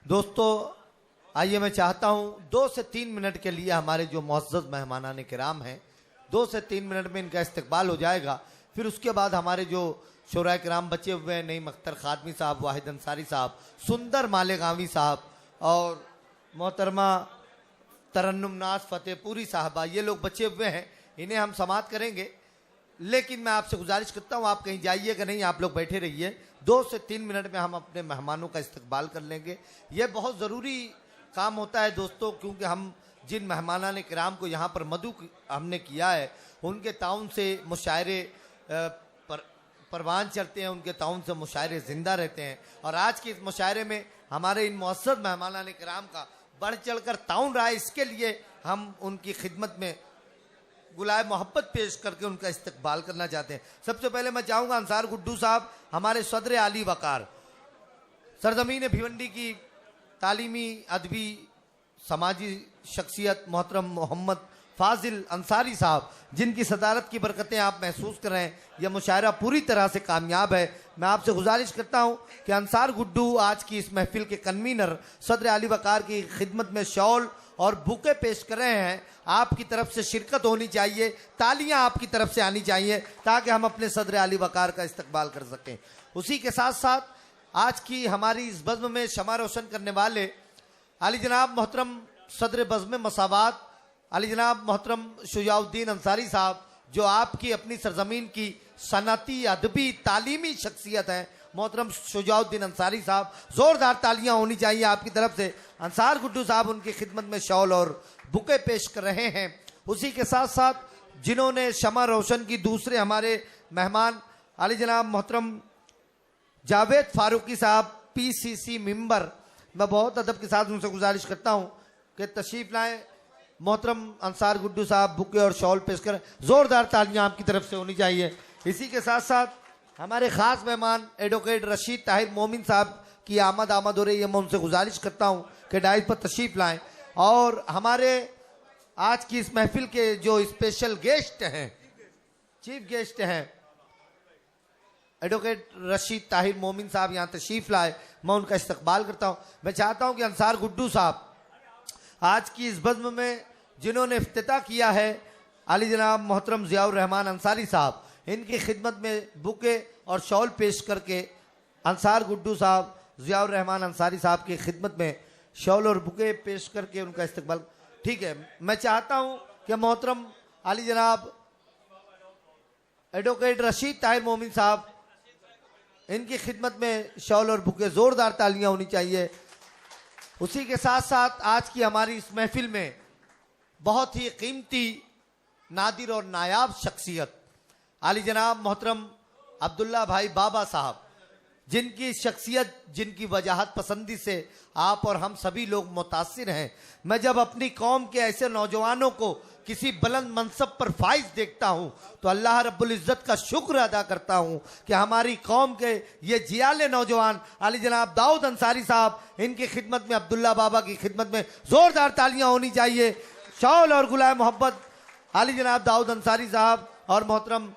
दोस्तों आइए, मैं चाहता हूं 2 से 3 मिनट के लिए हमारे जो मुअज़्ज़ज़ मेहमानान किराम हैं 2 से 3 मिनट में इनका इस्तकबाल हो जाएगा। फिर उसके बाद हमारे जो शोराए किराम बचे हुए हैं, नईम अख्तर खादमी साहब, वाहिद अंसारी साहब, सुंदर मालेगावी साहब और मोहतरमा तरन्नुम नाज फतेहपुरी साहबा, ये लोग बचे हुए हैं, इन्हें हम समाअत करेंगे। लेकिन मैं आपसे गुजारिश करता हूँ आप कहीं जाइएगा नहीं, आप लोग बैठे रहिए। 2 से 3 मिनट में हम अपने मेहमानों का इस्तकबाल कर लेंगे। ये बहुत ज़रूरी काम होता है दोस्तों, क्योंकि हम जिन मेहमानान किराम को यहाँ पर मदू हमने किया है, उनके ताउन से मुशायरे परवान चलते हैं, उनके ताउन से मुशायरे ज़िंदा रहते हैं। और आज के इस मुशायरे में हमारे इन मुअज़्ज़ज़ मेहमानान किराम का बढ़ चढ़ कर ताउन रहा है, इसके लिए हम उनकी खिदमत में गुलाए मोहब्बत पेश करके उनका इस्तकबाल करना चाहते हैं। सबसे पहले मैं चाहूँगा अंसार गुड्डू साहब, हमारे सदर आली वकार, सरजमीन भिवंडी की तालीमी, अदबी, समाजी शख्सियत मोहतरम मोहम्मद फाजिल अंसारी साहब, जिनकी सदारत की बरकतें आप महसूस कर रहे हैं, यह मुशायरा पूरी तरह से कामयाब है। मैं आपसे गुजारिश करता हूं कि अंसार गुड्डू आज की इस महफिल के कन्वीनर सदर आली वकार की खिदमत में शॉल और बुके पेश कर रहे हैं। आपकी तरफ से शिरकत होनी चाहिए, तालियां आपकी तरफ से आनी चाहिए, ताकि हम अपने सदर आली वकार का इस्तकबाल कर सकें। उसी के साथ साथ आज की हमारी इस बज़्म में शमा रोशन करने वाले अली जनाब मोहतरम सदर बज़्म मसावात अली जनाब मोहतरम शुजाउद्दीन अंसारी साहब, जो आपकी अपनी सरजमीन की सनती, अदबी, तालीमी शख्सियत हैं। मोहतरम शुजाउद्दीन अंसारी साहब, जोरदार तालियां होनी चाहिए आपकी तरफ से। अंसार गुड्डू साहब उनकी खिदमत में शॉल और बुके पेश कर रहे हैं। उसी के साथ साथ जिन्होंने शमा रोशन की दूसरे हमारे मेहमान अली जनाब मोहतरम जावेद फारूकी साहब, PCC मेंबर, मैं बहुत अदब के साथ उनसे गुजारिश करता हूं कि तशरीफ लाएं। मोहतरम अंसार गुड्डू साहब बुके और शॉल पेश करें, जोरदार तालियां आपकी तरफ से होनी चाहिए। इसी के साथ साथ हमारे खास मेहमान एडवोकेट रशीद ताहिर मोमिन साहब की आमद हो रही है, मैं उनसे गुजारिश करता हूं कि डाइस पर तशरीफ लाएं। और हमारे आज की इस महफिल के जो स्पेशल गेस्ट हैं, चीफ गेस्ट हैं, एडवोकेट रशीद ताहिर मोमिन साहब यहाँ तशरीफ लाए, मैं उनका इस्तकबाल करता हूँ। मैं चाहता हूँ कि अंसार गुड्डू साहब आज की इस बज़्म में जिन्होंने इफ्तिताह किया है, अली जनाब मोहतरम ज़ियाउर रहमान अंसारी साहब, इनकी खिदमत में बुके और शॉल पेश करके अंसार गुड्डू साहब ज़ियाउर रहमान अंसारी साहब की खिदमत में शॉल और बुके पेश करके उनका इस्तकबाल। ठीक है, मैं चाहता हूँ कि मोहतरम अली जनाब एडवोकेट रशीद ताहिर मोमिन साहब, इनकी खिदमत में शॉल और बुके, जोरदार तालियां होनी चाहिए। उसी के साथ साथ आज की हमारी इस महफिल में बहुत ही कीमती, नादिर और नायाब शख्सियत अली जनाब मोहतरम अब्दुल्ला भाई बाबा साहब, जिनकी शख्सियत, जिनकी वजाहत पसंदी से आप और हम सभी लोग मुतासिर हैं। मैं जब अपनी कौम के ऐसे नौजवानों को किसी बुलंद मनसब पर फाइज देखता हूं तो अल्लाह रब्बुल इज़्ज़त का शुक्र अदा करता हूं कि हमारी कौम के ये जियाले नौजवान अली जनाब दाऊद अंसारी साहब, इनकी खिदमत में, अब्दुल्ला बाबा की खिदमत में जोरदार तालियां होनी चाहिए। शॉल और गुलाए मोहब्बत अली जनाब दाऊद अंसारी साहब और मोहतरम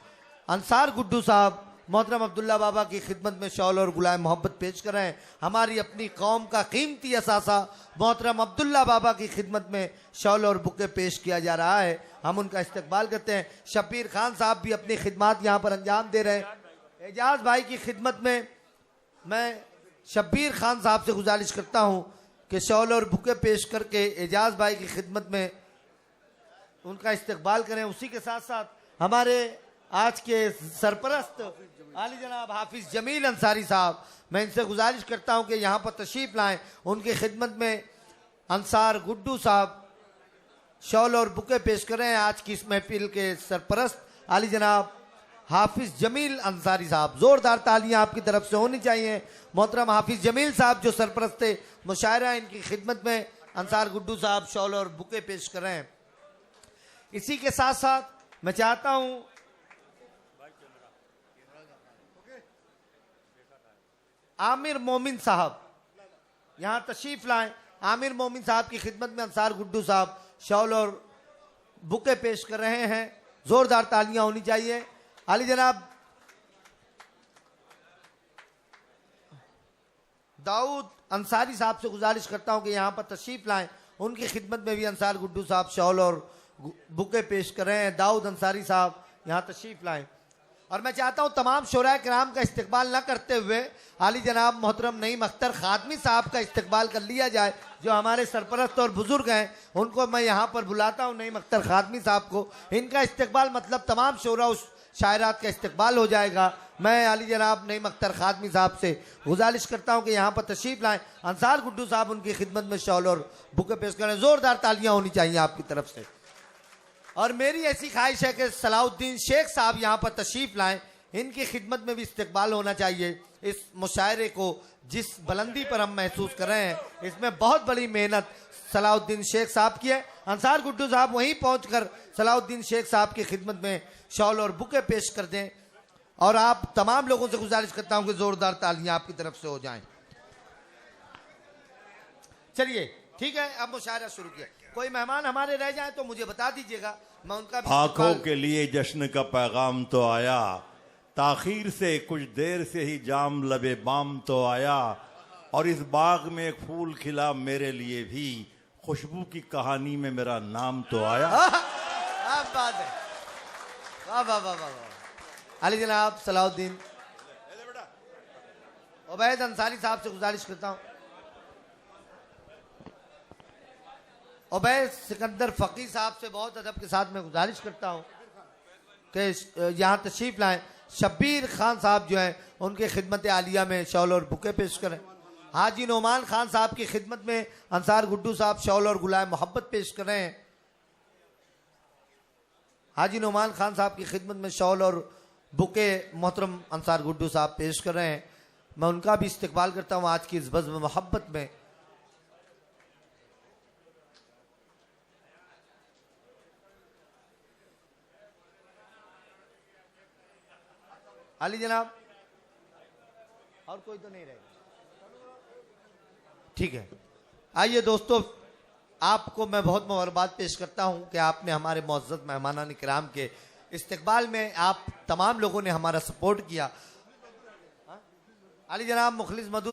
अंसार गुड्डू साहब मोहतरम अब्दुल्ला बाबा की खिदमत में शॉल और गुलाए मोहब्बत पेश कर रहे हैं। हमारी अपनी कौम का कीमती असासा मोहतरम अब्दुल्ला बाबा की खिदमत में शॉल और बुके पेश किया जा रहा है, हम उनका इस्तकबाल करते हैं। शब्बीर खान साहब भी अपनी खिदमत यहाँ पर अंजाम दे रहे हैं। एजाज भाई की खिदमत में मैं शब्बीर खान साहब से गुजारिश करता हूँ कि शॉल और बुके पेश करके एजाज भाई की खिदमत में उनका इस्तकबाल करें। उसी के साथ साथ हमारे आज के सरपरस्त अली जनाब हाफिज जमील अंसारी साहब, मैं इनसे गुजारिश करता हूं कि यहाँ पर तशरीफ लाएं। उनकी खिदमत में अंसार गुड्डू साहब शॉल और बुके पेश कर रहे हैं। आज की इस महफिल के सरपरस्त अली जनाब हाफिज जमील अंसारी साहब, जोरदार तालियां आपकी तरफ से होनी चाहिए। मोहतरम हाफिज जमील साहब जो सरपरस्त मुशायरा, इनकी खिदमत में अंसार गुड्डू साहब शॉल और बुके पेश कर रहे हैं। इसी के साथ साथ मैं चाहता हूं आमिर मोमिन साहब यहां तशरीफ लाएं। आमिर मोमिन साहब की खिदमत में अंसार गुड्डू साहब शॉल और बुके पेश कर रहे हैं, जोरदार तालियां होनी चाहिए। अली जनाब दाऊद अंसारी साहब से गुजारिश करता हूं कि यहाँ पर तशरीफ लाएं। उनकी खिदमत में भी अंसार गुड्डू साहब शॉल और बुके पेश कर रहे हैं। दाऊद अंसारी साहब यहाँ तशरीफ लाएं। और मैं चाहता हूं तमाम शोराए किराम का इस्तकबाल न करते हुए आली जनाब मोहतरम नईम अख्तर खादमी साहब का इस्तकबाल कर लिया जाए, जो हमारे सरपरस्त और बुजुर्ग हैं। उनको मैं यहाँ पर बुलाता हूँ, नईम अख्तर खादमी साहब को। इनका इस्तकबाल मतलब तमाम शोरा उस शायरात का इस्तकबाल हो जाएगा। मैं आली जनाब नईम अख्तर खादमी साहब से गुजारिश करता हूँ कि यहाँ पर तशरीफ लाएं। अंसार गुड्डू साहब उनकी खिदमत में शॉल और बुके पेश करें। जोरदार तालियां होनी चाहिए आपकी तरफ से। और मेरी ऐसी ख्वाहिश है कि सलाउद्दीन शेख साहब यहाँ पर तशरीफ लाएं। इनकी खिदमत में भी इस्तकबाल होना चाहिए। इस मुशायरे को जिस बुलंदी पर हम महसूस कर रहे हैं, इसमें बहुत बड़ी मेहनत सलाउद्दीन शेख साहब की है। अंसार गुड्डू साहब वहीं पहुंचकर सलाउद्दीन शेख साहब की खिदमत में शॉल और बुके पेश कर दें। और आप तमाम लोगों से गुजारिश करता हूं कि जोरदार तालियां आपकी तरफ से हो जाएं। चलिए ठीक है, अब मुशायरा शुरू किया। कोई मेहमान हमारे रह जाएं तो मुझे बता दीजिएगा, मैं उनका भी आंखों के लिए जश्न का पैगाम तो आया, ताखीर से कुछ देर से ही जाम लबे बाम तो आया। और इस बाग में एक फूल खिला मेरे लिए भी, खुशबू की कहानी में मेरा नाम तो आया। अब बात है, वाह वाह वाह वाह। अली जनाब सलाउद्दीन उबैद अंसारी साहब से गुजारिश करता हूं। उबैद सिकंदर फकीर साहब से बहुत अदब के साथ मैं गुजारिश करता हूं कि यहाँ तशरीफ लाएं। शब्बीर खान साहब जो हैं उनके खिदमत आलिया में शॉल और बुके पेश करें। हाजी नोमान खान साहब की खिदमत में अंसार गुड्डू साहब शॉल और गुलाए मोहब्बत पेश कर रहे हैं। हाजी नोमान खान साहब की खिदमत में शॉल और बुके मोहतरम अंसार गुड्डू साहब पेश कर रहे हैं। मैं उनका भी इस्तकबाल करता हूँ आज की इस बज़्म मोहब्बत में। अली जनाब और कोई तो नहीं रहेगा, ठीक है। आइए दोस्तों, आपको मैं बहुत मुबारकबाद पेश करता हूं कि आपने हमारे मुअज़्ज़ज़ मेहमानान किराम के इस्तकबाल में आप तमाम लोगों ने हमारा सपोर्ट किया। अली जनाब मुखलिस मधु